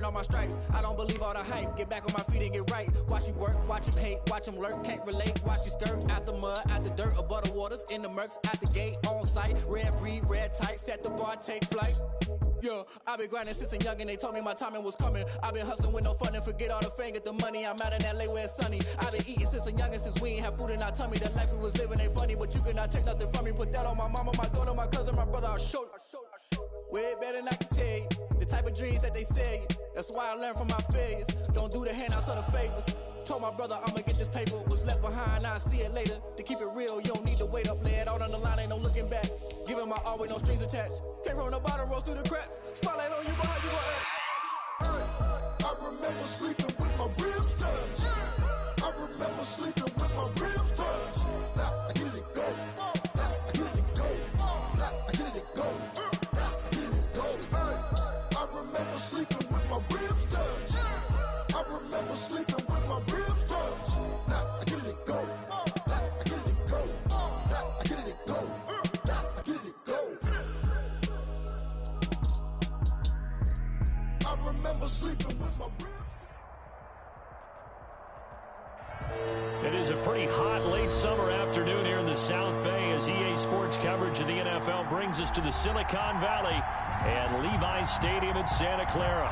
on my stripes. I don't believe all the hype. Get back on my feet and get right. Watch you work, watch him hate, watch him lurk. Can't relate, watch you skirt. Out the mud, out the dirt, above the waters, in the murks, at the gate, on site. Red breed, red tight, set the bar, take flight. Yeah, I been grinding since a young and they told me my timing was coming. I been hustling with no fun and forget all the fame, get the money. I'm out in LA where it's sunny. I been eating since a young and since we ain't have food in our tummy. The life we was living ain't funny, but you cannot take nothing from me. Put that on my mama, my daughter, my cousin, my brother, I'll show you. Way better than I can tell you. The type of dreams that they sell you. That's why I learned from my failures. Don't do the handouts or the favors. Told my brother I'ma get this paper. Was left behind, I'll see it later. To keep it real, you don't need to wait up. Lay it out on the line, ain't no looking back. Giving my all with no strings attached. Came from the bottom, rose through the cracks. Spotlight on you, but how you gon' act? I remember sleeping with my ribs touched. I remember sleeping with my ribs touched. Now I get it go. Now I get it go. Now I get it go. I remember sleeping with my ribs touched. I remember sleeping with my ribs touched. Now I get it go. Now I get it go. Now I get it go. Now I get it go. I remember sleeping with my ribs. It is a pretty hot late summer afternoon here in the South Bay as EA Sports coverage of the NFL brings us to the Silicon Valley and Levi's Stadium in Santa Clara.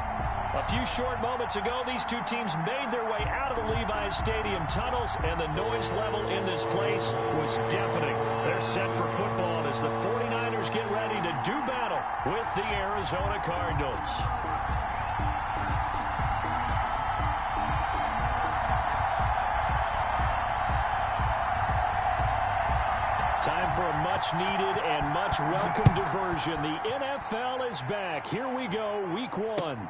A few short moments ago, these two teams made their way out of the Levi's Stadium tunnels, and the noise level in this place was deafening. They're set for football as the 49ers get ready to do battle with the Arizona Cardinals. Time for a much-needed and much-welcome diversion. The NFL is back. Here we go, Week 1.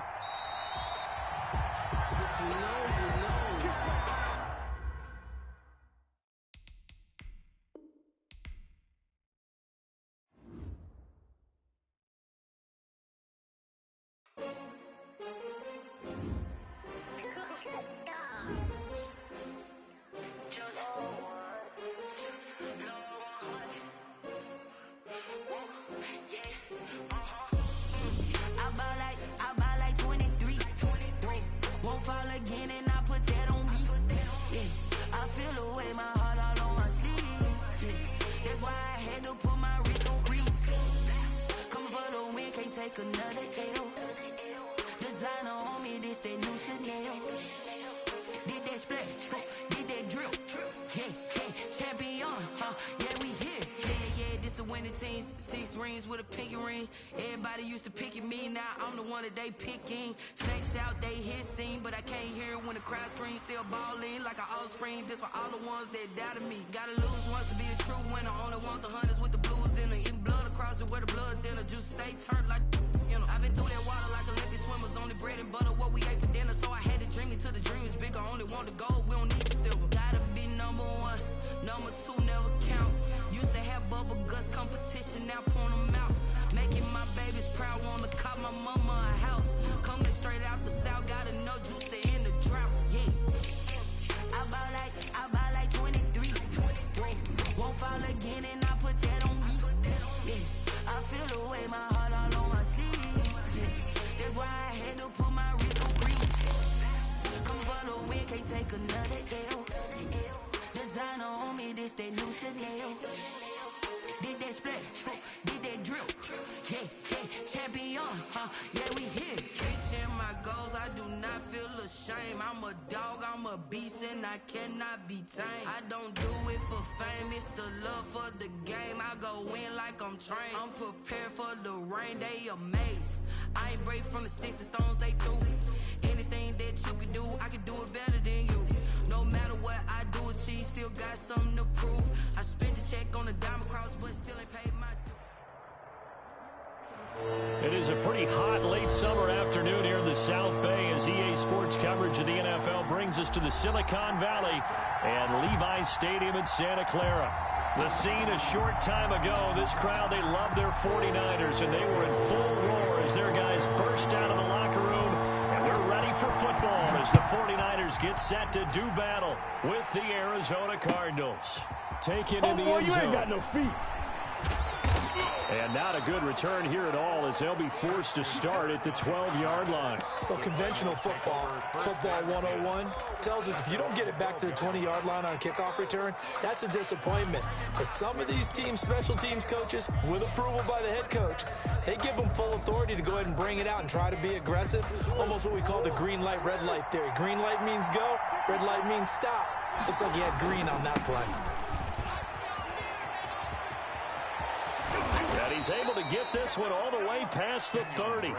Another L. Designer on me, this that new Chanel. Did that splash, did that drill. Yeah, champion, yeah, we here. Yeah, this the winning team. 6 rings with a pinky ring. Everybody used to pick at me, now I'm the one that they picking. Snakes out, they hit scene, but I can't hear it when the crowd screams. Still balling like an offspring. This for all the ones that doubted me. Gotta lose once to be a true winner. Only want the hunters with the blues in it. Eating blood across it where the blood thinner. Juice stay turned like, you know. I've been through that water like Olympic swimmers. Only bread and butter, what we ate for dinner. So I had to dream it till the dream is bigger. Only want the gold, we don't need the silver. Gotta be number 1, number 2 never count. Used to have bubble guts competition, now point them out. Making my babies proud, wanna cop my mama a house. Coming straight out the south, gotta know juice to end the drought. Yeah, I buy like 23. Won't fall again and I put that on me. Yeah, I feel the way, my heart all on my sleeve. Yeah, that's why I had to put my wrist on freeze. Come for the win, can't take another L. Designer on me, this that new Chanel. Did that splash, did that drill. Yeah, champion, yeah, we here. Reaching my goals, I do not feel ashamed. I'm a dog, I'm a beast, and I cannot be tamed. I don't do it for fame, it's the love for the game. I go in like I'm trained. I'm prepared for the rain, they amazed. I ain't break from the sticks and stones they threw. Anything that you can do, I can do it better than you. No matter what I do, achieve, still got something to prove. I spent the check on the diamond cross, but still ain't paid my due. It is a pretty hot late summer afternoon here in the South Bay as EA Sports coverage of the NFL brings us to the Silicon Valley and Levi's Stadium in Santa Clara. The scene a short time ago, this crowd, they love their 49ers, and they were in full roar as their guys burst out of the locker room, and we're ready for football as the 49ers get set to do battle with the Arizona Cardinals. Taken in the end zone. You ain't got no feet. And not a good return here at all as they'll be forced to start at the 12-yard line. Well, conventional football 101, tells us if you don't get it back to the 20-yard line on a kickoff return, that's a disappointment. But some of these special teams coaches, with approval by the head coach, they give them full authority to go ahead and bring it out and try to be aggressive, almost what we call the green light, red light theory. Green light means go, red light means stop. Looks like he had green on that play. And he's able to get this one all the way past the 30.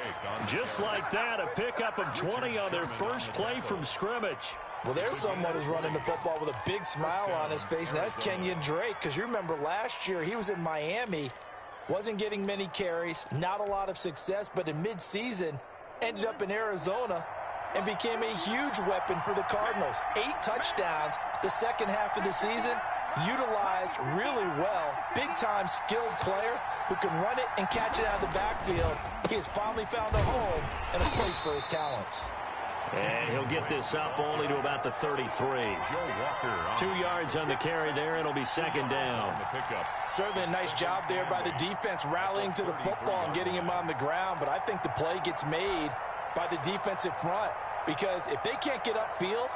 Just like that, a pickup of 20 on their first play from scrimmage. Well, there's someone who's running the football with a big smile on his face, and that's Kenyon Drake, because you remember last year he was in Miami, wasn't getting many carries, not a lot of success, but in midseason ended up in Arizona and became a huge weapon for the Cardinals. 8 touchdowns the second half of the season. Utilized really well. Big-time skilled player who can run it and catch it out of the backfield. He has finally found a home and a place for his talents. And he'll get this up only to about the 33. 2 yards on the carry there. It'll be second down. Certainly a nice job there by the defense rallying to the football and getting him on the ground. But I think the play gets made by the defensive front, because if they can't get upfield,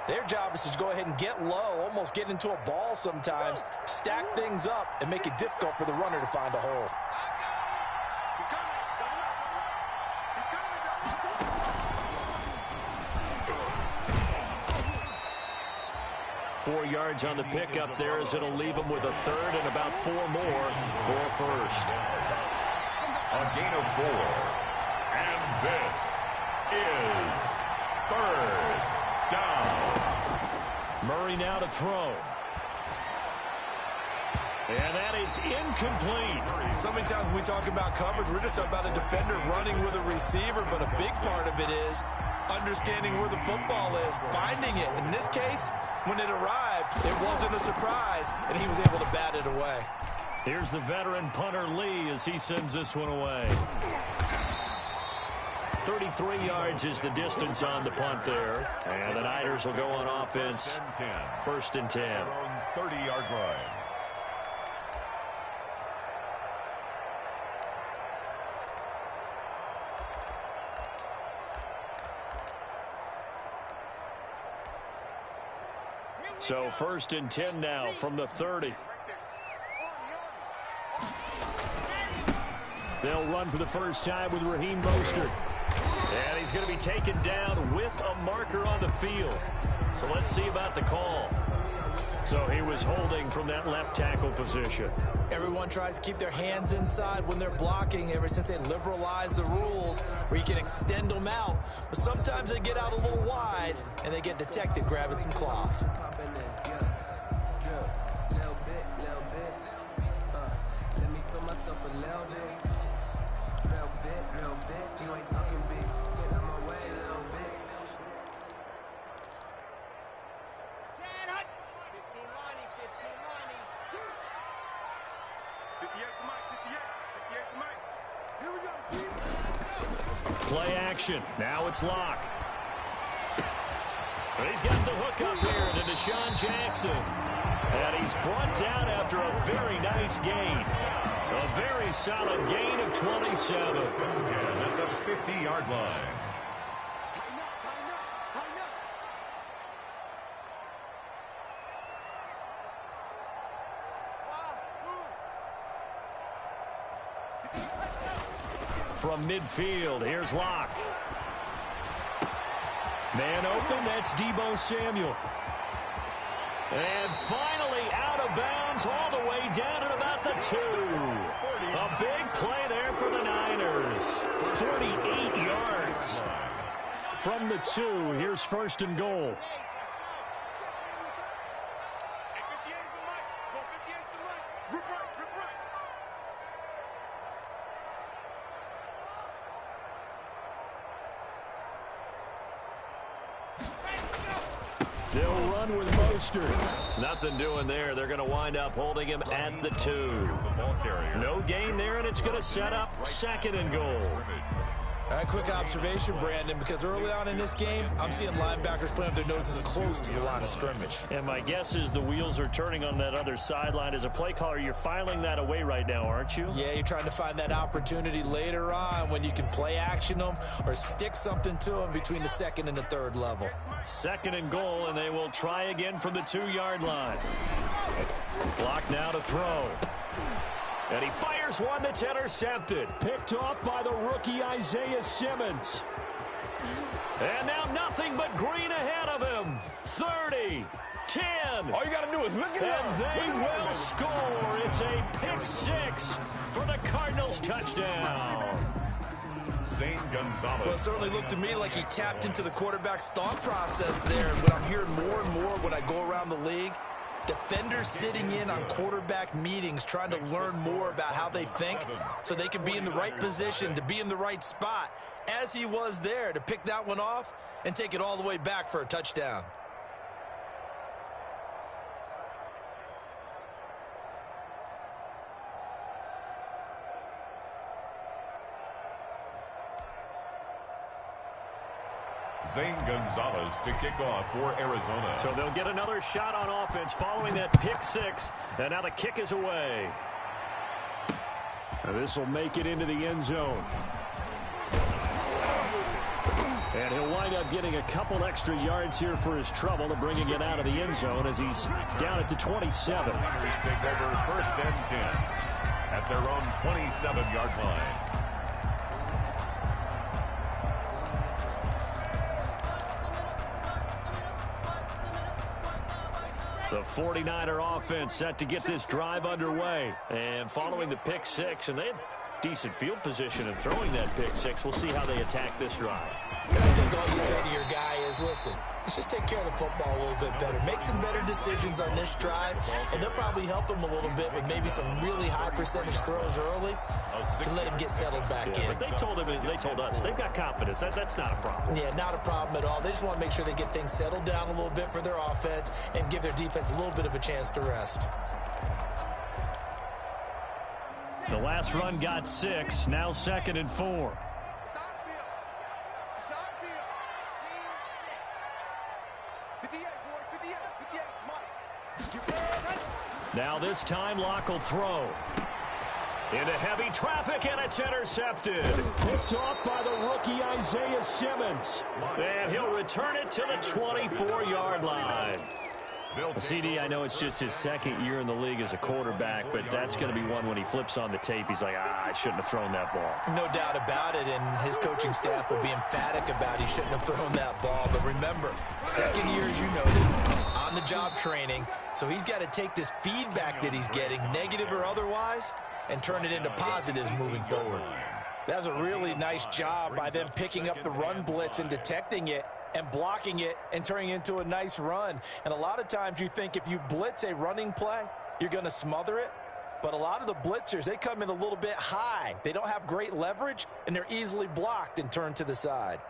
their job is to go ahead and get low, almost get into a ball sometimes, stack things up, and make it difficult for the runner to find a hole. Four yards on the pickup there as it'll leave him with a third and about 4 more for a first. A gain of 4. And this is third down. Murray now to throw. And that is incomplete. So many times when we talk about coverage, we're just about a defender running with a receiver, but a big part of it is understanding where the football is, finding it. In this case, when it arrived, it wasn't a surprise, and he was able to bat it away. Here's the veteran punter Lee as he sends this one away. 33 yards is the distance on the punt there. And the Niners will go on offense. First and 10. 30-yard line. So first and 10 now from the 30. They'll run for the first time with Raheem Mostert. And he's going to be taken down with a marker on the field. So let's see about the call. So he was holding from that left tackle position. Everyone tries to keep their hands inside when they're blocking ever since they liberalized the rules where you can extend them out. But sometimes they get out a little wide and they get detected grabbing some cloth. Play action. Now it's Locke. But he's got the hook up here to Deshaun Jackson. And he's brought down after a very nice gain. A very solid gain of 27. That's a 50-yard line. From midfield, here's Locke. Man open, that's Deebo Samuel. And finally out of bounds all the way down at about the 2. A big play there for the Niners. 48 yards. From the 2, here's first and goal. They'll run with Mostert. Nothing doing there. They're going to wind up holding him at the 2. No gain there, and it's going to set up second and goal. All right, quick observation, Brandon, because early on in this game, I'm seeing linebackers playing with their noses close to the line of scrimmage. And my guess is the wheels are turning on that other sideline. As a play caller, you're filing that away right now, aren't you? Yeah, you're trying to find that opportunity later on when you can play action them or stick something to them between the second and the third level. 2nd and goal, and they will try again from the 2-yard line. Block now to throw. And he fires one that's intercepted. Picked off by the rookie Isaiah Simmons. And now nothing but green ahead of him. 30, 10. All you got to do is look at it. And they will score. It's a pick 6 for the Cardinals touchdown. Zane Gonzalez. Well, it certainly looked to me like he tapped into the quarterback's thought process there. And what I'm hearing more and more when I go around the league, defenders sitting in on quarterback meetings trying to learn more about how they think so they can be in the right position, to be in the right spot, as he was there to pick that one off and take it all the way back for a touchdown. Zane Gonzalez to kick off for Arizona. So they'll get another shot on offense following that pick 6. And now the kick is away. And this will make it into the end zone. And he'll wind up getting a couple extra yards here for his trouble to bringing it out of the end zone as he's down at the 27. Niners take over 1st and 10 at their own 27-yard line. The 49er offense set to get this drive underway. And following the pick 6, and they had decent field position in throwing that pick 6. We'll see how they attack this drive. And I think all you say to your guy is, listen, let's just take care of the football a little bit better. Make some better decisions on this drive, and they'll probably help him a little bit with maybe some really high percentage throws early to let him get settled back in. But they told us, they've got confidence. That's not a problem. Yeah, not a problem at all. They just want to make sure they get things settled down a little bit for their offense and give their defense a little bit of a chance to rest. The last run got 6, now 2nd and 4. Now this time Locke will throw. Into heavy traffic, and it's intercepted. Picked off by the rookie Isaiah Simmons. And he'll return it to the 24-yard line. CD, I know it's just his 2nd year in the league as a quarterback, but that's going to be one when he flips on the tape. He's like, I shouldn't have thrown that ball. No doubt about it, and his coaching staff will be emphatic about he shouldn't have thrown that ball. But remember, 2nd year, as you noted, on-the-job training, so he's got to take this feedback that he's getting, negative or otherwise, and turn it into positives moving forward. That's a really nice job by them picking up the run blitz and detecting it and blocking it and turning it into a nice run. And a lot of times you think if you blitz a running play, you're going to smother it. But a lot of the blitzers, they come in a little bit high. They don't have great leverage, and they're easily blocked and turned to the side.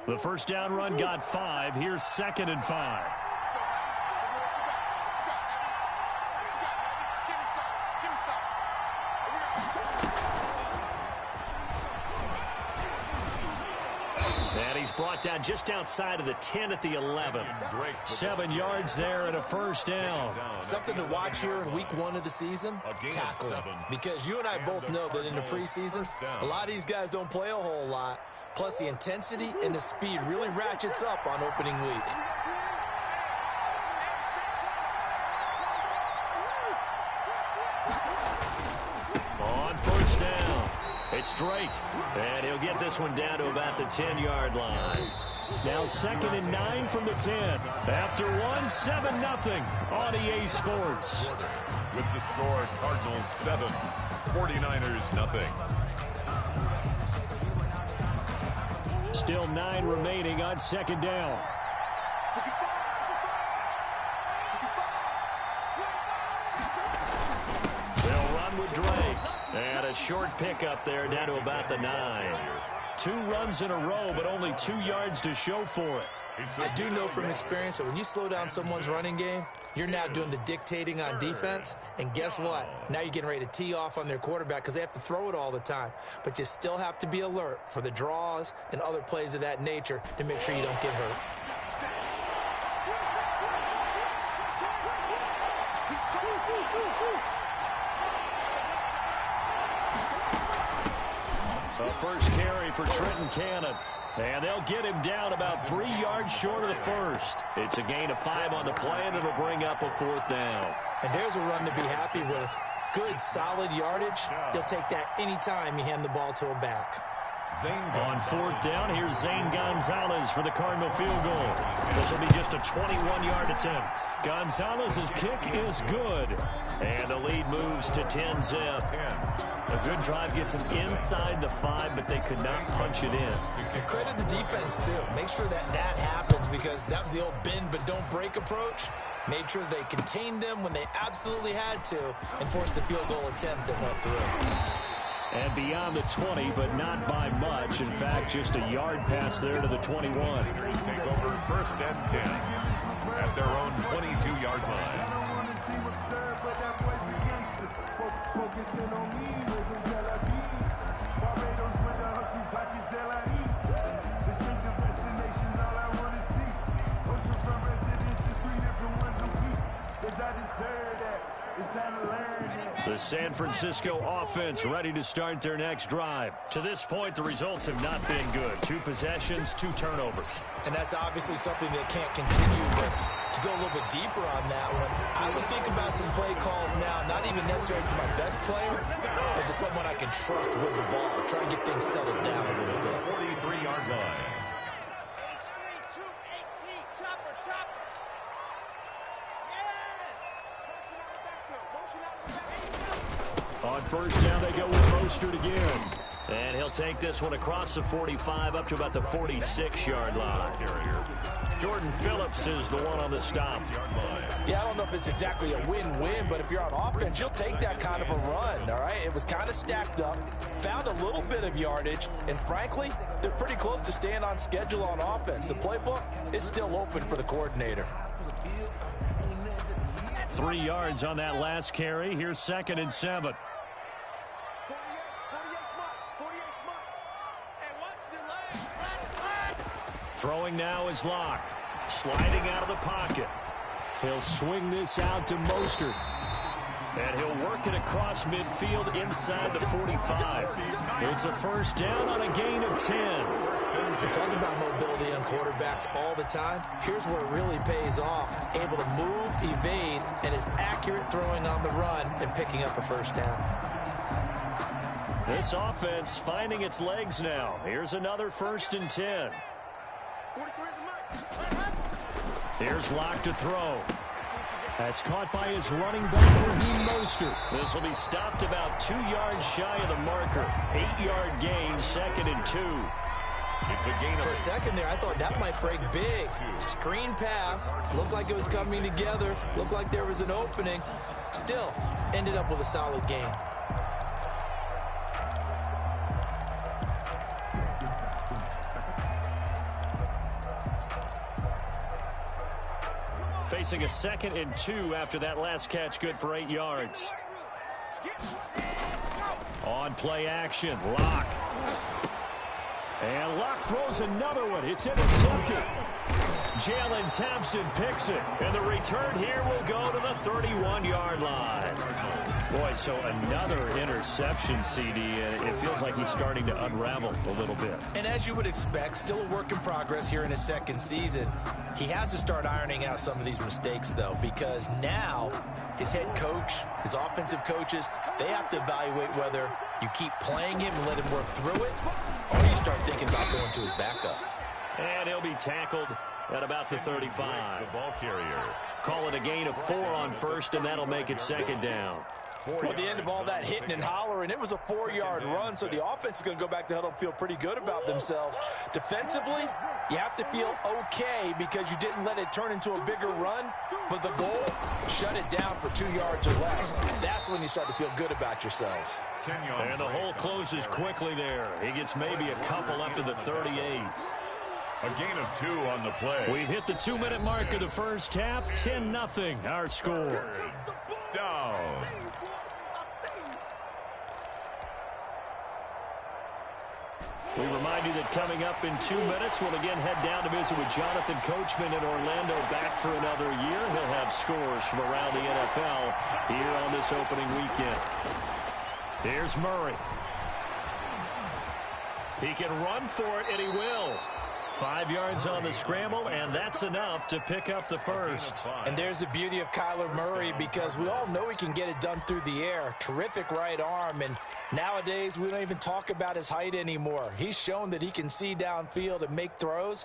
The first down run got 5. Here's 2nd and 5. And he's brought down just outside of the 10 at the 11. 7 yards there and a first down. Something to watch here in week 1 of the season, tackling. Because you and I both know that in the preseason, a lot of these guys don't play a whole lot. Plus, the intensity and the speed really ratchets up on opening week. On first down, it's Drake. And he'll get this one down to about the 10-yard line. Now 2nd and 9 from the 10. After one, 7-0 on EA Sports. With the score, Cardinals 7, 49ers nothing. Still 9 remaining on 2nd down. They'll run with Drake. And a short pickup there down to about the 9. 2 runs in a row, but only 2 yards to show for it. I do know from experience that when you slow down someone's running game, you're now doing the dictating on defense. And guess what? Now you're getting ready to tee off on their quarterback because they have to throw it all the time. But you still have to be alert for the draws and other plays of that nature to make sure you don't get hurt. The first carry for Trenton Cannon. And they'll get him down about 3 yards short of the first. It's a gain of 5 on the play, and it'll bring up a 4th down. And there's a run to be happy with. Good, solid yardage. They'll take that anytime you hand the ball to a back. On 4th down, here's Zane Gonzalez for the Cardinal field goal. This will be just a 21-yard attempt. Gonzalez's kick is good. And the lead moves to 10-zip. A good drive gets them inside the 5, but they could not punch it in. And credit the defense, too. Make sure that happens because that was the old bend but don't break approach. Made sure they contained them when they absolutely had to and forced the field goal attempt that went through. And beyond the 20, but not by much. In fact, just a yard pass there to the 21. Take over 1st and 10 at their own 22-yard line. The San Francisco offense ready to start their next drive. To this point, the results have not been good. 2 possessions, 2 turnovers. And that's obviously something that can't continue, but to go a little bit deeper on that one, I would think about some play calls now, not even necessarily to my best player, but to someone I can trust with the ball. Try and get things settled down a little bit. 43-yard line. On 1st down, they go with Mostert again. And he'll take this one across the 45 up to about the 46-yard line. Jordan Phillips is the one on the stop. Yeah, I don't know if it's exactly a win-win, but if you're on offense, you'll take that kind of a run, all right? It was kind of stacked up, found a little bit of yardage, and frankly, they're pretty close to staying on schedule on offense. The playbook is still open for the coordinator. 3 yards on that last carry. Here's 2nd and 7. Throwing now is Locke. Sliding out of the pocket. He'll swing this out to Mostert. And he'll work it across midfield inside the 45. It's a 1st down on a gain of 10. We talk about mobility on quarterbacks all the time. Here's where it really pays off. Able to move, evade, and is accurate throwing on the run and picking up a 1st down. This offense finding its legs now. Here's another 1st and 10. Here's Locke to throw. That's caught by his running back, Raheem Mostert. This will be stopped about 2 yards shy of the marker. 8-yard gain, 2nd and 2. It's a gain. For a second there, I thought that might break big. Screen pass. Looked like it was coming together. Looked like there was an opening. Still, ended up with a solid gain. Facing a 2nd and 2 after that last catch, good for 8 yards. On play action, Locke. And Locke throws another one. It's intercepted. Jalen Thompson picks it. And the return here will go to the 31-yard line. Boy, so another interception, CD, and it feels like he's starting to unravel a little bit. And as you would expect, still a work in progress here in his 2nd season. He has to start ironing out some of these mistakes, though, because now his head coach, his offensive coaches, they have to evaluate whether you keep playing him and let him work through it, or you start thinking about going to his backup. And he'll be tackled at about the 35. The ball carrier. Call it a gain of 4 on 1st, and that'll make it 2nd down. Well, at the end of all that hitting and hollering, it was a 4-yard run, so the offense is going to go back to huddle and feel pretty good about themselves. Defensively, you have to feel okay because you didn't let it turn into a bigger run, but the goal, shut it down for 2 yards or less. That's when you start to feel good about yourselves. And the hole closes quickly there. He gets maybe a couple up to the 38. A gain of 2 on the play. We've hit the 2-minute mark of the first half. 10-0 our score. Down. We remind you that coming up in 2 minutes, we'll again head down to visit with Jonathan Coachman in Orlando, back for another year. He'll have scores from around the NFL here on this opening weekend. Here's Murray. He can run for it, and he will. 5 yards on the scramble, and that's enough to pick up the first. And there's the beauty of Kyler Murray, because we all know he can get it done through the air. Terrific right arm, and nowadays we don't even talk about his height anymore. He's shown that he can see downfield and make throws,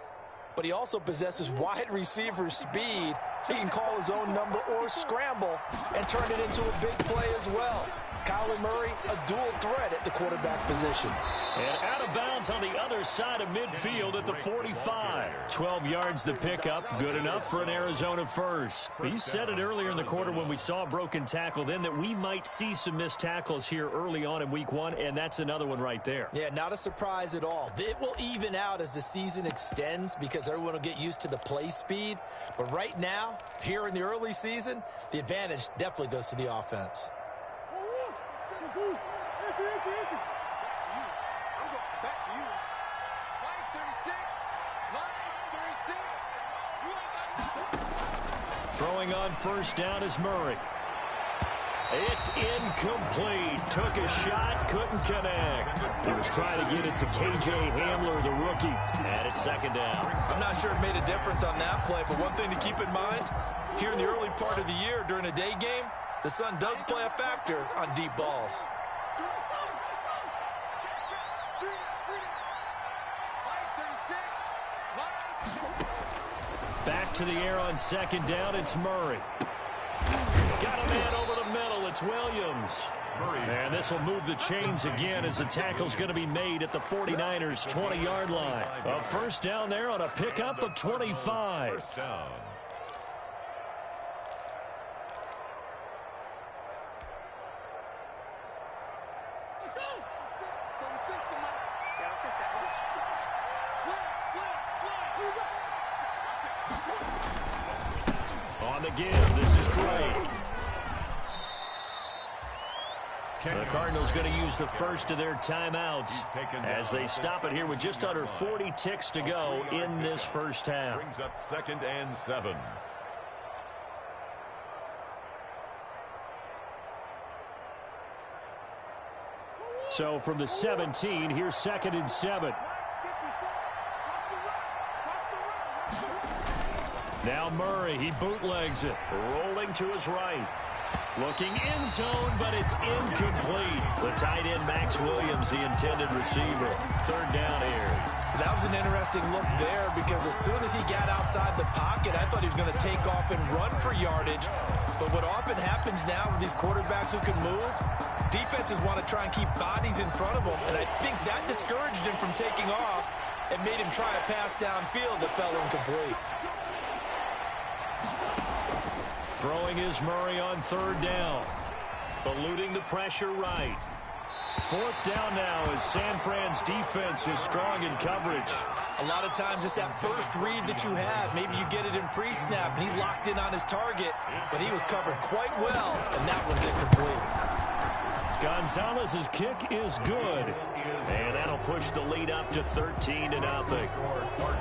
but he also possesses wide receiver speed. He can call his own number or scramble and turn it into a big play as well. Kyler Murray, a dual threat at the quarterback position. And out of bounds on the other side of midfield at the 45. 12 yards to pick up. Good enough for an Arizona first. He said it earlier in the quarter when we saw a broken tackle then that we might see some missed tackles here early on in week 1, and that's another one right there. Yeah, not a surprise at all. It will even out as the season extends because everyone will get used to the play speed. But right now, here in the early season, the advantage definitely goes to the offense. Throwing on first down is Murray. It's incomplete. Took a shot, couldn't connect. He was trying to get it to K.J. Hamler, the rookie. And it's second down. I'm not sure it made a difference on that play, but one thing to keep in mind, here in the early part of the year during a day game, the sun does play a factor on deep balls. Back to the air on second down, it's Murray. Got a man over the middle, it's Williams. And this will move the chains again as the tackle's going to be made at the 49ers' 20-yard line. A first down there on a pickup of 25. First down. On the give, this is Drake. The Cardinals going to use the first of their timeouts as they stop it here with just under 40 ticks to go in this first half. Brings up 2nd and 7. So from the 17, here's 2nd and 7. Now Murray, he bootlegs it, rolling to his right. Looking end zone, but it's incomplete. The tight end, Max Williams, the intended receiver. Third down here. That was an interesting look there because as soon as he got outside the pocket, I thought he was going to take off and run for yardage. But what often happens now with these quarterbacks who can move, defenses want to try and keep bodies in front of them. And I think that discouraged him from taking off and made him try a pass downfield that fell incomplete. Throwing is Murray on third down. Eluding the pressure right. Fourth down now as San Fran's defense is strong in coverage. A lot of times it's that first read that you have. Maybe you get it in pre-snap, and he locked in on his target, but he was covered quite well, and that one's incomplete. Gonzalez's kick is good, and that'll push the lead up to 13-0.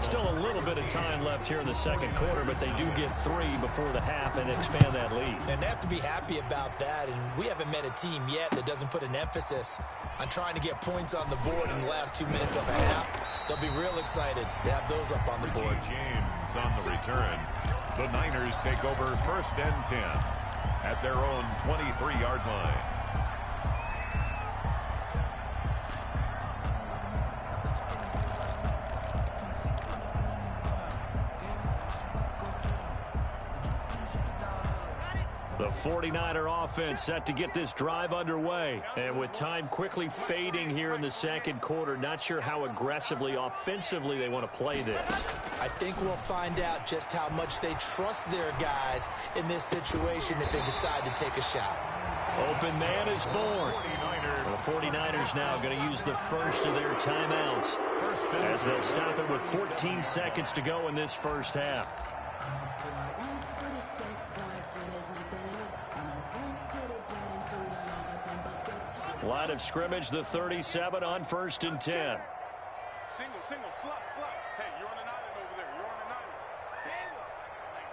Still a little bit of time left here in the second quarter, but they do get 3 before the half and expand that lead. And they have to be happy about that, and we haven't met a team yet that doesn't put an emphasis on trying to get points on the board in the last 2 minutes of a half. They'll be real excited to have those up on the board. James on the return. The Niners take over 1st and 10 at their own 23-yard line. The 49er offense set to get this drive underway. And with time quickly fading here in the second quarter, not sure how aggressively, offensively they want to play this. I think we'll find out just how much they trust their guys in this situation if they decide to take a shot. Open man is born. The 49ers now going to use the first of their timeouts. as they'll stop it with 14 seconds to go in this first half. Line of scrimmage, the 37 on 1st and 10. Single, slot. Hey, you're on an island over there. You're on an island.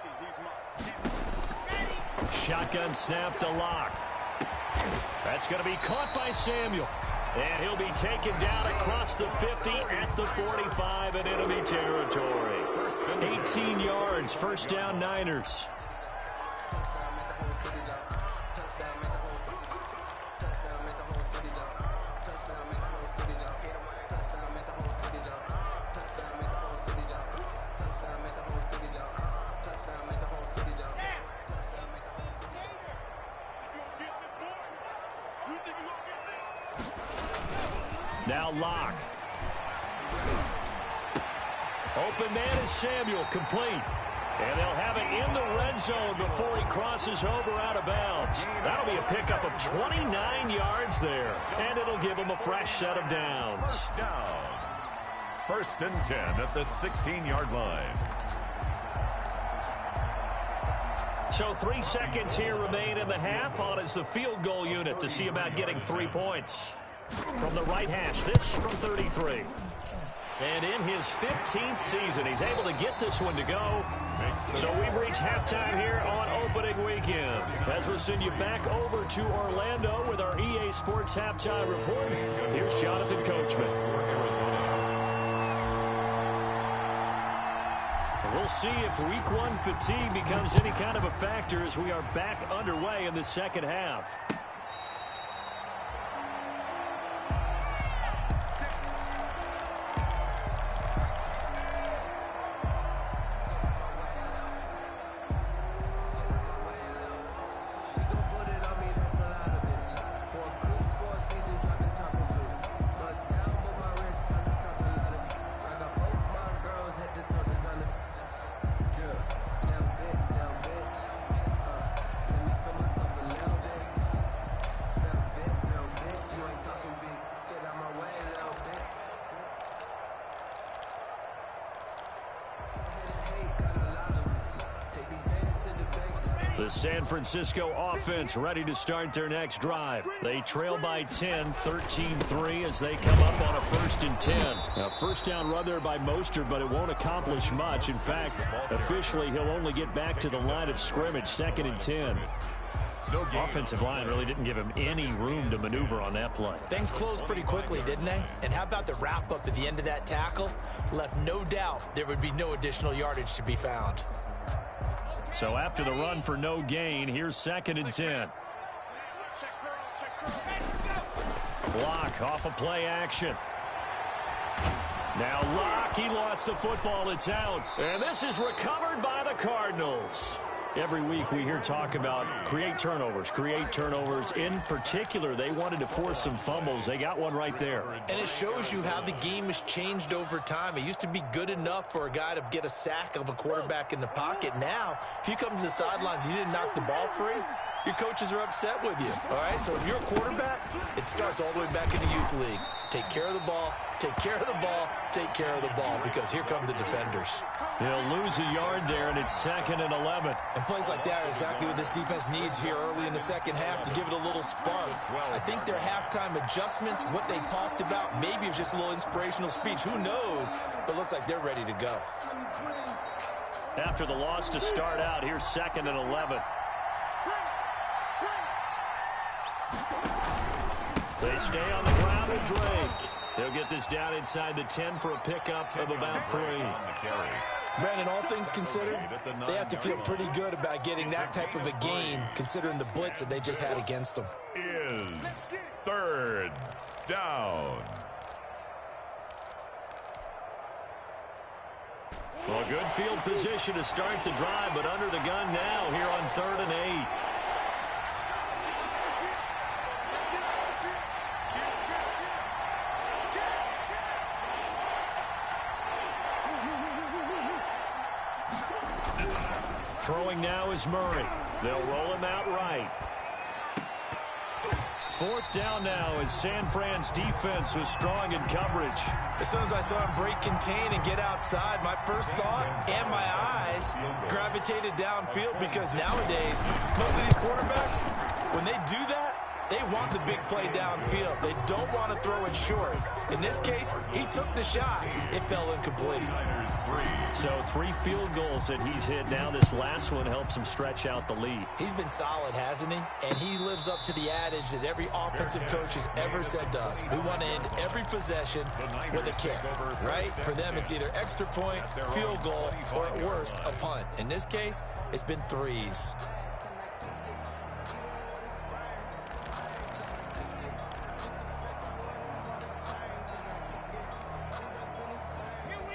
19, he's mine. Shotgun snap to Locke. That's going to be caught by Samuel. And he'll be taken down across the 50 at the 45 in enemy territory. 18 yards, first down Niners. Now Locke. Open man is Samuel, complete. And they'll have it in the red zone before he crosses over out of bounds. That'll be a pickup of 29 yards there. And it'll give him a fresh set of downs. First down. 1st and 10 at the 16-yard line. So 3 seconds here remain in the half. On is the field goal unit to see about getting 3 points. From the right hash, this from 33. And in his 15th season, he's able to get this one to go. So we've reached halftime here on opening weekend. As we'll send you back over to Orlando with our EA Sports Halftime Report, here's Jonathan Coachman. We'll see if week 1 fatigue becomes any kind of a factor as we are back underway in the second half. The San Francisco offense ready to start their next drive. They trail by 10, 13-3 as they come up on a 1st and 10. A first down run there by Mostert, but it won't accomplish much. In fact, officially he'll only get back to the line of scrimmage, 2nd and 10. Offensive line really didn't give him any room to maneuver on that play. Things closed pretty quickly, didn't they? And how about the wrap-up at the end of that tackle? Left no doubt there would be no additional yardage to be found. So after the run for no gain, here's 2nd and 10. Locke off of play action. Now Locke, he lost the football. It's out. And this is recovered by the Cardinals. Every week we hear talk about create turnovers. In particular, they wanted to force some fumbles. They got one right there. And it shows you how the game has changed over time. It used to be good enough for a guy to get a sack of a quarterback in the pocket. Now, if you come to the sidelines and you didn't knock the ball free, your coaches are upset with you. All right, so if you're a quarterback, it starts all the way back in the youth leagues. Take care of the ball, take care of the ball, take care of the ball, because here come the defenders. He'll lose a yard there, and it's 2nd and 11. And plays like that are exactly what this defense needs here early in the second half to give it a little spark. I think their halftime adjustment, what they talked about, maybe it was just a little inspirational speech. Who knows? But it looks like they're ready to go. After the loss to start out, here's 2nd and 11. They stay on the ground with Drake. They'll get this down inside the 10 for a pickup of about 3. Brandon, all things considered, they have to feel pretty good about getting that type of a gain, considering the blitz that they just had against them. Is 3rd down. Well, good field position to start the drive, but under the gun now here on 3rd and 8. Throwing now is Murray. They'll roll him out right. 4th down now as San Fran's defense was strong in coverage. As soon as I saw him break contain and get outside, my first thought and my eyes gravitated downfield, because nowadays, most of these quarterbacks, when they do that, they want the big play downfield. They don't want to throw it short. In this case, he took the shot. It fell incomplete. So 3 field goals that he's hit now. This last one helps him stretch out the lead. He's been solid, hasn't he? And he lives up to the adage that every offensive coach has ever said to us. We want to end every possession with a kick, right? For them, it's either extra point, field goal, or at worst, a punt. In this case, it's been 3s.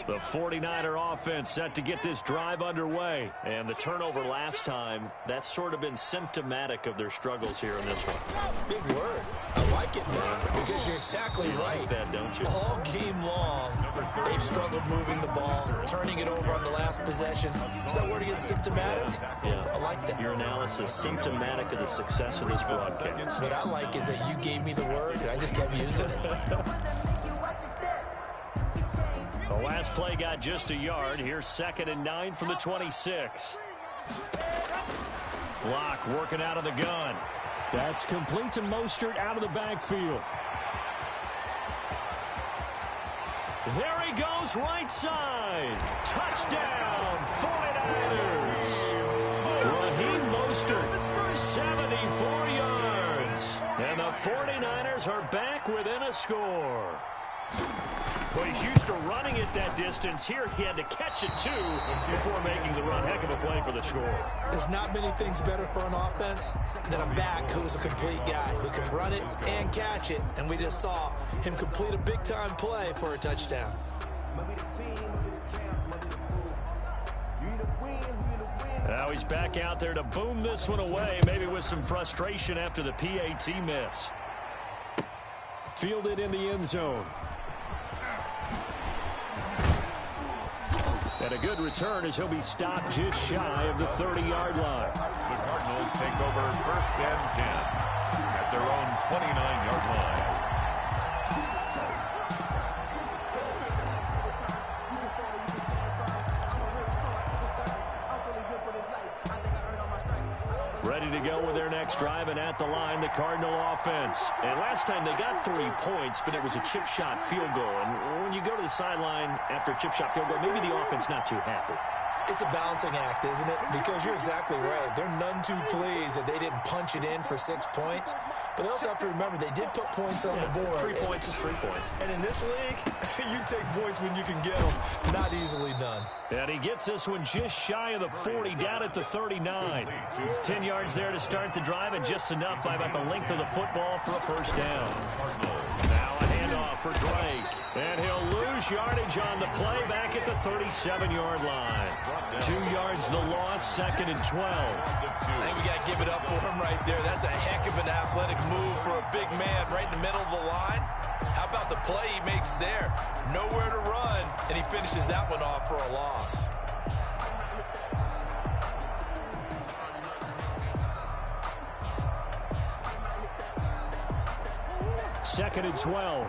The 49er offense set to get this drive underway. And the turnover last time, that's sort of been symptomatic of their struggles here in this one. Big word. I like it, man, because you're exactly right. Like that, don't you? All game long, they've struggled moving the ball, turning it over on the last possession. Is that word again, symptomatic? Yeah. I like that. Your analysis, symptomatic of the success of this broadcast. What I like is that you gave me the word, and I just kept using it. The last play got just a yard. Here's 2nd and 9 from the 26. Block working out of the gun. That's complete to Mostert out of the backfield. There he goes, right side. Touchdown, 49ers. Raheem Mostert, 74 yards. And the 49ers are back within a score. Well, he's used to running it that distance. Here he had to catch it, too, before making the run. Heck of a play for the score. There's not many things better for an offense than a back who's a complete guy who can run it and catch it. And we just saw him complete a big-time play for a touchdown. Now he's back out there to boom this one away, maybe with some frustration after the PAT miss. Fielded in the end zone. And a good return as he'll be stopped just shy of the 30-yard line. The Cardinals take over 1st and 10 at their own 29-yard line. Ready to go with their next drive, and at the line, the Cardinal offense. And last time they got 3 points, but it was a chip shot field goal. And when you go to the sideline after a chip shot field goal, maybe the offense not too happy. It's a balancing act, isn't it? Because you're exactly right. They're none too pleased that they didn't punch it in for 6 points. But they also have to remember they did put points on the board. 3 points is 3 points. And in this league, you take points when you can get them. Not easily done. And he gets this one just shy of the 40, down at the 39. 10 yards there to start the drive, and just enough by about the length of the football for a first down. Now a handoff for Drake. And he'll lose yardage on the play back at the 37-yard line. 2 yards the loss, 2nd and 12. I think we got to give it up for him right there. That's a heck of an athletic move for a big man right in the middle of the line. How about the play he makes there? Nowhere to run, and he finishes that one off for a loss. Second and 12.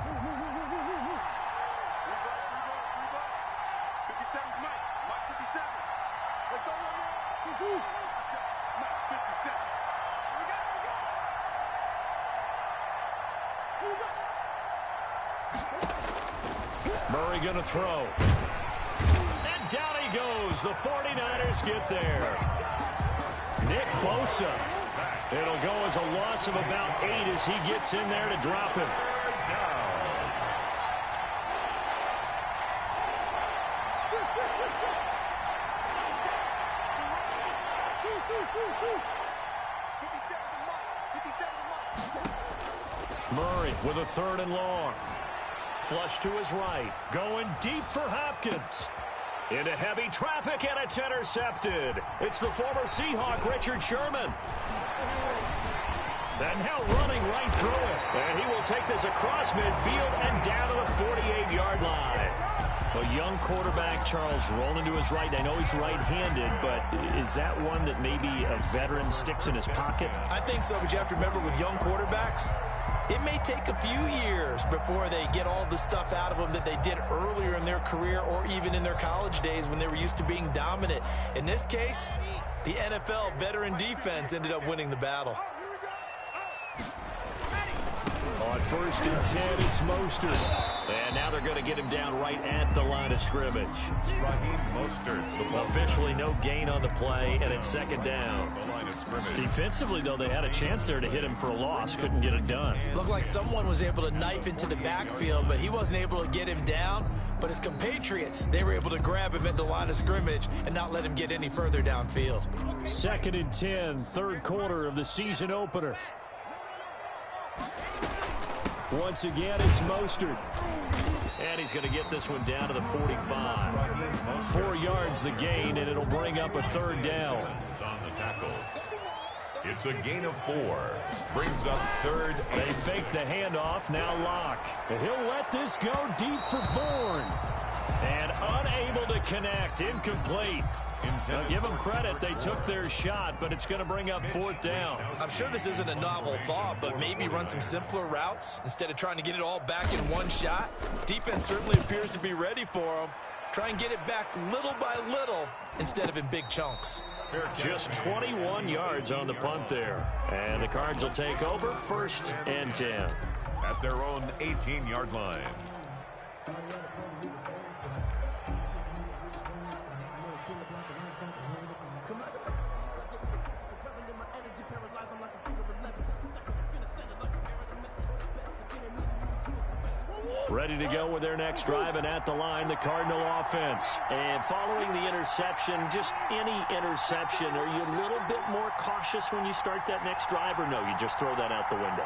Murray going to throw. And down he goes. The 49ers get there. Nick Bosa. It'll go as a loss of about 8 as he gets in there to drop him. Murray with a 3rd and long. Flush to his right. Going deep for Hopkins. Into heavy traffic, and it's intercepted. It's the former Seahawk, Richard Sherman. And now running right through it. And he will take this across midfield and down to the 48-yard line. A young quarterback, Charles, rolling to his right. I know he's right-handed, but is that one that maybe a veteran sticks in his pocket? I think so, but you have to remember with young quarterbacks, it may take a few years before they get all the stuff out of them that they did earlier in their career or even in their college days when they were used to being dominant. In this case, the NFL veteran defense ended up winning the battle. On 1st and 10, it's Mostert. And now they're going to get him down right at the line of scrimmage. Raheem Mostert. Officially no gain on the play, and it's 2nd down. Defensively, though, they had a chance there to hit him for a loss. Couldn't get it done. Looked like someone was able to knife into the backfield, but he wasn't able to get him down. But his compatriots, they were able to grab him at the line of scrimmage and not let him get any further downfield. 2nd and 10, 3rd quarter of the season opener. Once again, it's Mostert. And he's going to get this one down to the 45. 4 yards the gain, and it'll bring up a 3rd down. On the tackle. It's a gain of 4. Brings up 3rd. They fake the handoff, now Locke. And he'll let this go deep for Bourne. And unable to connect, incomplete. Now, give them credit, they took their shot, but it's going to bring up 4th down. I'm sure this isn't a novel thought, but maybe run some simpler routes instead of trying to get it all back in one shot. Defense certainly appears to be ready for them. Try and get it back little by little instead of in big chunks. Just 21 yards on the punt there. And the Cards will take over 1st and 10. At their own 18-yard line. Ready to go with their next drive, and at the line, the Cardinal offense. And following the interception, just any interception, are you a little bit more cautious when you start that next drive, or no, you just throw that out the window?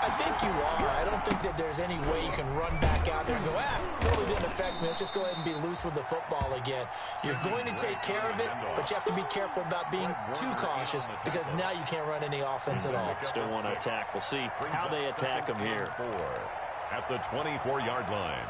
I think you are. I don't think that there's any way you can run back out there and go, totally didn't affect me. Let's just go ahead and be loose with the football again. You're going to take care of it, but you have to be careful about being too cautious because now you can't run any offense at all. Still want to attack. We'll see how they attack them here. At the 24-yard line.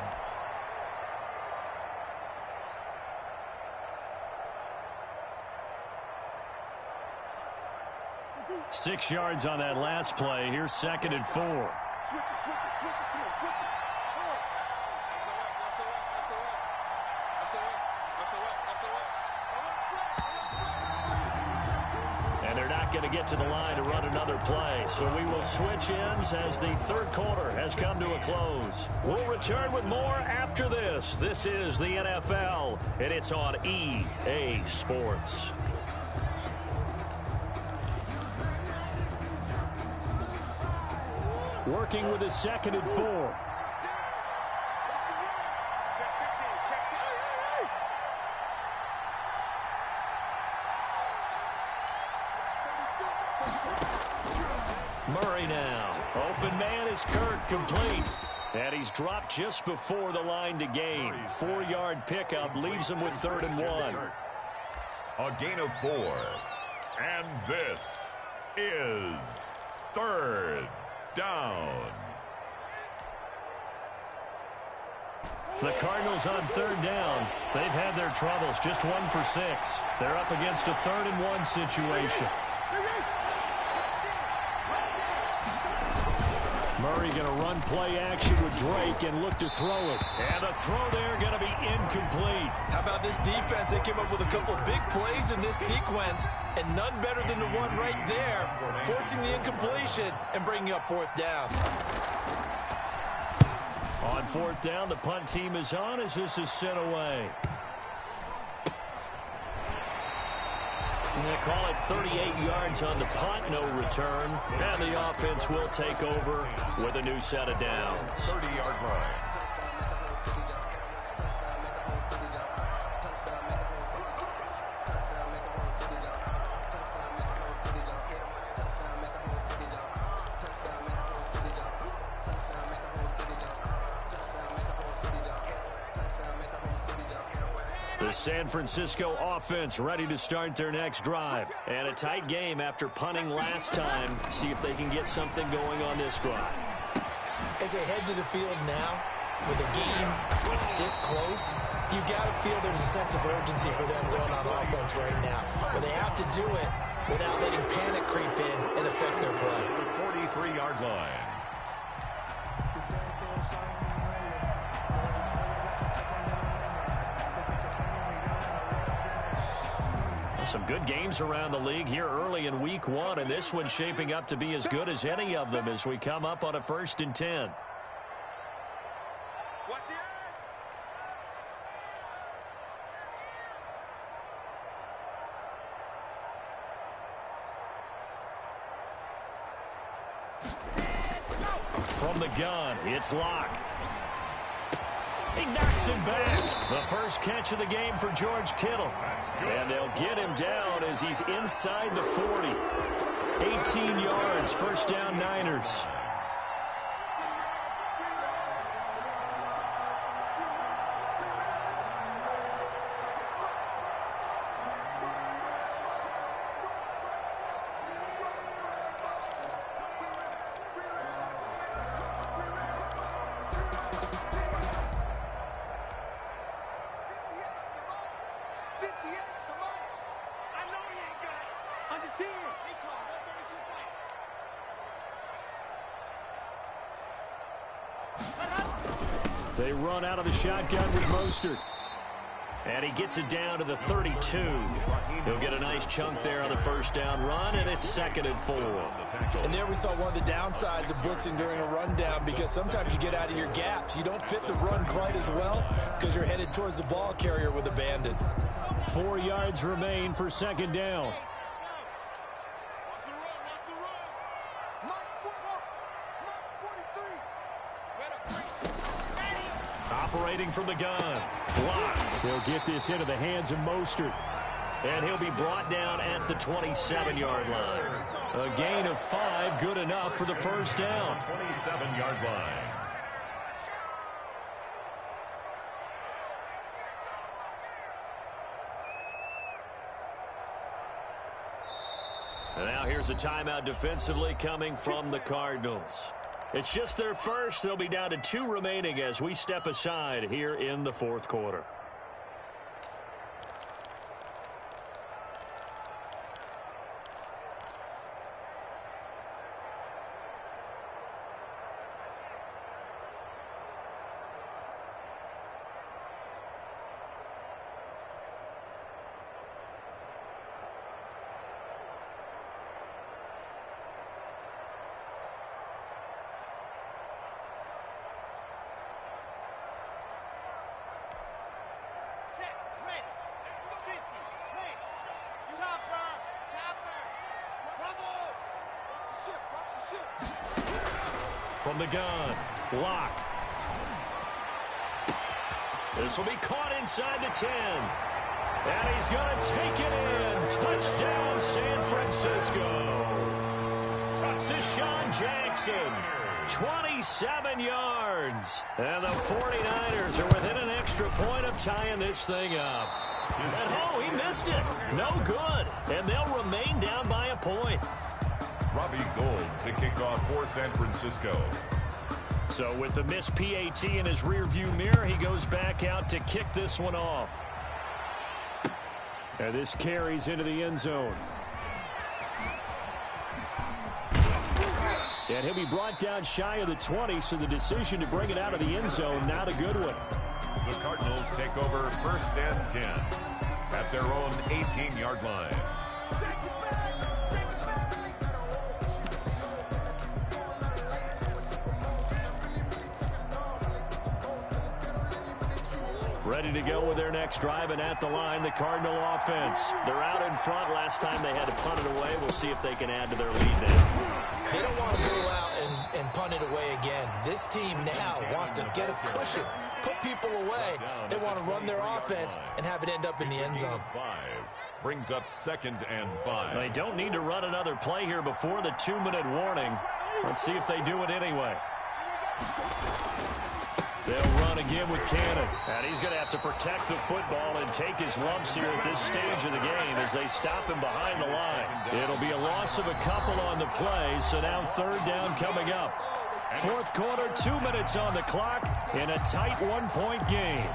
Six yards on that last play. Here's 2nd and 4. Switch it. Come on, switch it. And they're not going to get to the line to run another play. So we will switch ends as the 3rd quarter has come to a close. We'll return with more after this. This is the NFL, and it's on EA Sports. Working with a 2nd and 4. Murray now. Open man is Kirk, complete. And he's dropped just before the line to gain. 4-yard pickup leaves him with 3rd and 1. A gain of 4. And this is 3rd down. The Cardinals on 3rd down. They've had their troubles, just 1 for 6. They're up against a 3rd and 1 situation. Murray going to run play action with Drake and look to throw it. And the throw there going to be incomplete. How about this defense? They came up with a couple big plays in this sequence, and none better than the one right there, forcing the incompletion and bringing up 4th down. On 4th down, the punt team is on as this is sent away. They call it 38 yards on the punt, no return. And the offense will take over with a new set of downs. 30-yard line. The San Francisco offense ready to start their next drive. And a tight game after punting last time. See if they can get something going on this drive. As they head to the field now, with the game this close, you got to feel there's a sense of urgency for them going on offense right now. But they have to do it without letting panic creep in and affect their play. The 43-yard line. Some good games around the league here early in week 1, and this one's shaping up to be as good as any of them as we come up on a 1st and 10. From the gun, it's Locke. He knocks him back. The first catch of the game for George Kittle. And they'll get him down as he's inside the 40. 18 yards, first down Niners. They run out of the shotgun with Mostert. And he gets it down to the 32. He'll get a nice chunk there on the first down run, and it's 2nd and 4. And there we saw one of the downsides of blitzing during a rundown, because sometimes you get out of your gaps. You don't fit the run quite as well because you're headed towards the ball carrier with a bandit. 4 yards remain for 2nd down. Operating from the gun. Block. He'll get this into the hands of Mostert. And he'll be brought down at the 27-yard line. A gain of 5, good enough for the first down. 27-yard line. And now here's a timeout defensively coming from the Cardinals. It's just their first. They'll be down to 2 remaining as we step aside here in the 4th quarter. From the gun, Locke. This will be caught inside the 10. And he's going to take it in. Touchdown, San Francisco. Deshaun Jackson, 27 yards. And the 49ers are within an extra point of tying this thing up. And oh, he missed it. No good. And they'll remain down by a point. Robbie Gould to kick off for San Francisco. So with the missed PAT in his rearview mirror, he goes back out to kick this one off. And this carries into the end zone. And he'll be brought down shy of the 20, so the decision to bring it out of the end zone, not a good one. The Cardinals take over 1st and 10 at their own 18-yard line. Ready to go with their next drive, and at the line, the Cardinal offense. They're out in front. Last time they had to punt it away. We'll see if they can add to their lead now. They don't want to go out and punt it away again. This team now wants to get a cushion, put people away. They want to run their offense and have it end up in the end zone. 5 brings up 2nd and 5. They don't need to run another play here before the 2-minute warning. Let's see if they do it anyway. They'll run again with Cannon. And he's going to have to protect the football and take his lumps here at this stage of the game as they stop him behind the line. It'll be a loss of a couple on the play, so now 3rd down coming up. 4th quarter, 2 minutes on the clock in a tight 1-point game.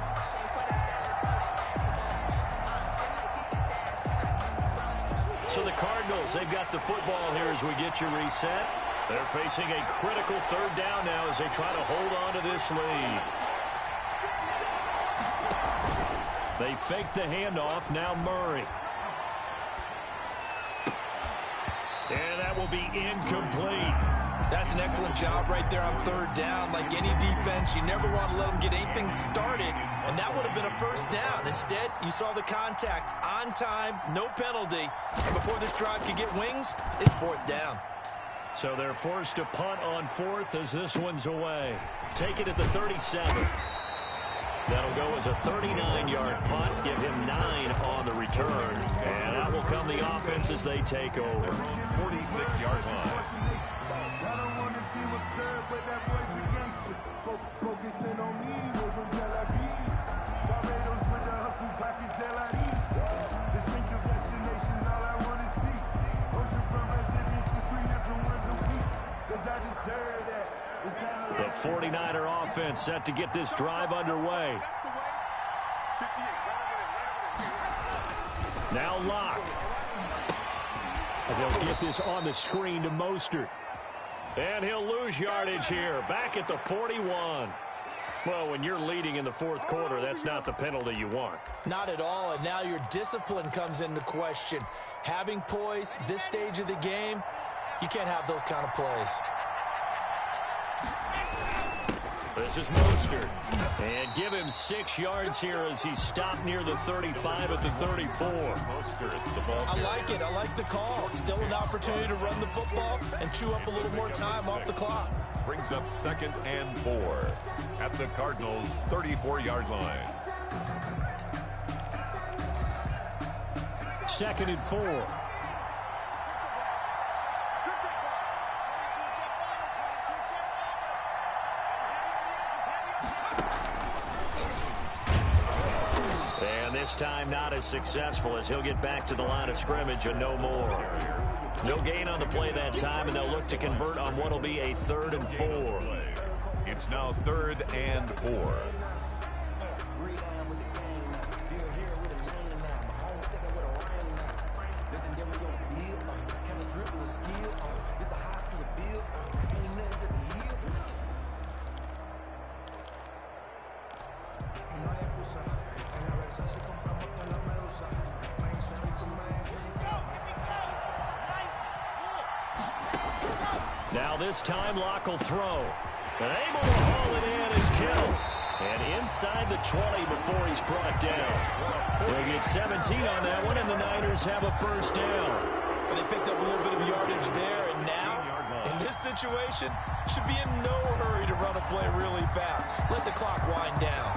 So the Cardinals, they've got the football here as we get you reset. They're facing a critical 3rd down now as they try to hold on to this lead. They fake the handoff. Now Murray. will be incomplete. That's an excellent job right there on third down. Like any defense, you never want to let them get anything started, and that would have been a first down. Instead, you saw the contact on time, no penalty, and before this drive could get wings, it's fourth down. So they're forced to punt on fourth as this one's away. Take it at the 37. That'll go as a 39-yard punt, give him 9 on the return, and that will come the offense as they take over. 46-yard line. Focusing on me, we're from Tel Aviv. Barbados with the hustle pocket Tel Aviv. Distinctive destinations, all I want to see. Ocean from residences, 3 different ones a week. Cause I deserve that. The 49er offense set to get this drive underway. Now Locke. And they'll get this on the screen to Mostert. And he'll lose yardage here, back at the 41. Well, when you're leading in the fourth quarter, that's not the penalty you want. Not at all, and now your discipline comes into question. Having poise this stage of the game, you can't have those kind of plays. This is Mostert. And give him 6 yards here as he's stopped near the 35 at the 34. I like it. I like the call. Still an opportunity to run the football and chew up a little more time off the clock. Brings up 2nd and 4 at the Cardinals' 34-yard line. 2nd and 4. This time not as successful as he'll get back to the line of scrimmage and no more. No gain on the play that time, and they'll look to convert on what will be a 3rd and 4. It's now 3rd and 4. Now this time Locke will throw. And able to haul it in is Kittle. And inside the 20 before he's brought down. They'll get 17 on that one, and the Niners have a first down. They picked up a little bit of yardage there, and now, in this situation, should be in no hurry to run a play really fast. Let the clock wind down.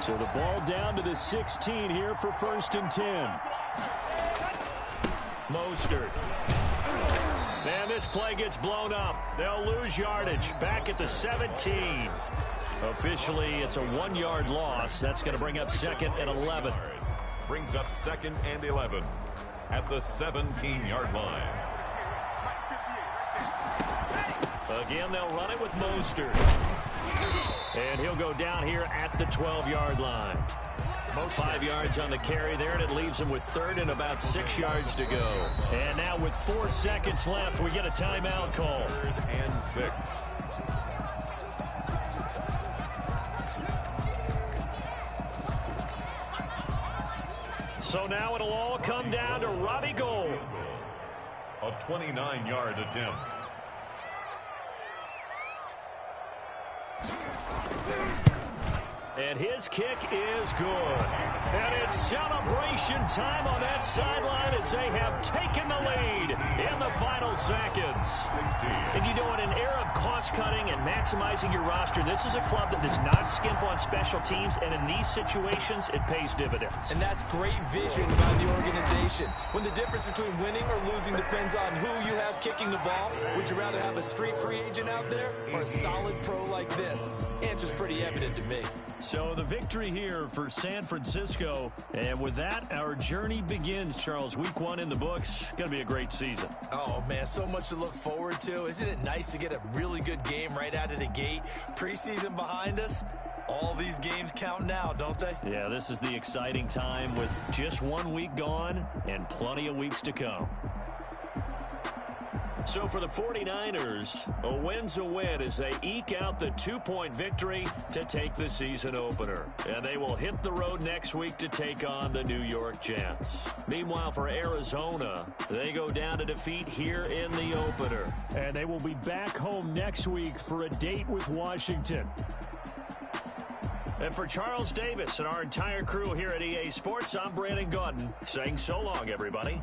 So the ball down to the 16 here for 1st and 10. Mostert. And this play gets blown up. They'll lose yardage back at the 17. Officially, it's a 1-yard loss. That's going to bring up 2nd and 11. Brings up 2nd and 11 at the 17-yard line. Again, they'll run it with Mostert. And he'll go down here at the 12-yard line. 5 yards on the carry there, and it leaves him with 3rd and about 6 yards to go. And now with 4 seconds left, we get a timeout call. 3rd and 6. So now it'll all come down to Robbie Gould. A 29-yard attempt. And his kick is good. And it's celebration time on that sideline as they have taken the lead in the final seconds. 16. And you know, in an era of cost-cutting and maximizing your roster, this is a club that does not skimp on special teams, and in these situations, it pays dividends. And that's great vision by the organization. When the difference between winning or losing depends on who you have kicking the ball, would you rather have a street free agent out there or a solid pro like this? Answer's pretty evident to me. So the victory here for San Francisco. And with that, our journey begins, Charles. Week 1 in the books. Going to be a great season. Oh, man, so much to look forward to. Isn't it nice to get a really good game right out of the gate? Preseason behind us. All these games count now, don't they? Yeah, this is the exciting time with just 1 week gone and plenty of weeks to come. So for the 49ers, a win's a win as they eke out the 2-point victory to take the season opener. And they will hit the road next week to take on the New York Jets. Meanwhile, for Arizona, they go down to defeat here in the opener. And they will be back home next week for a date with Washington. And for Charles Davis and our entire crew here at EA Sports, I'm Brandon Gaudin saying so long, everybody.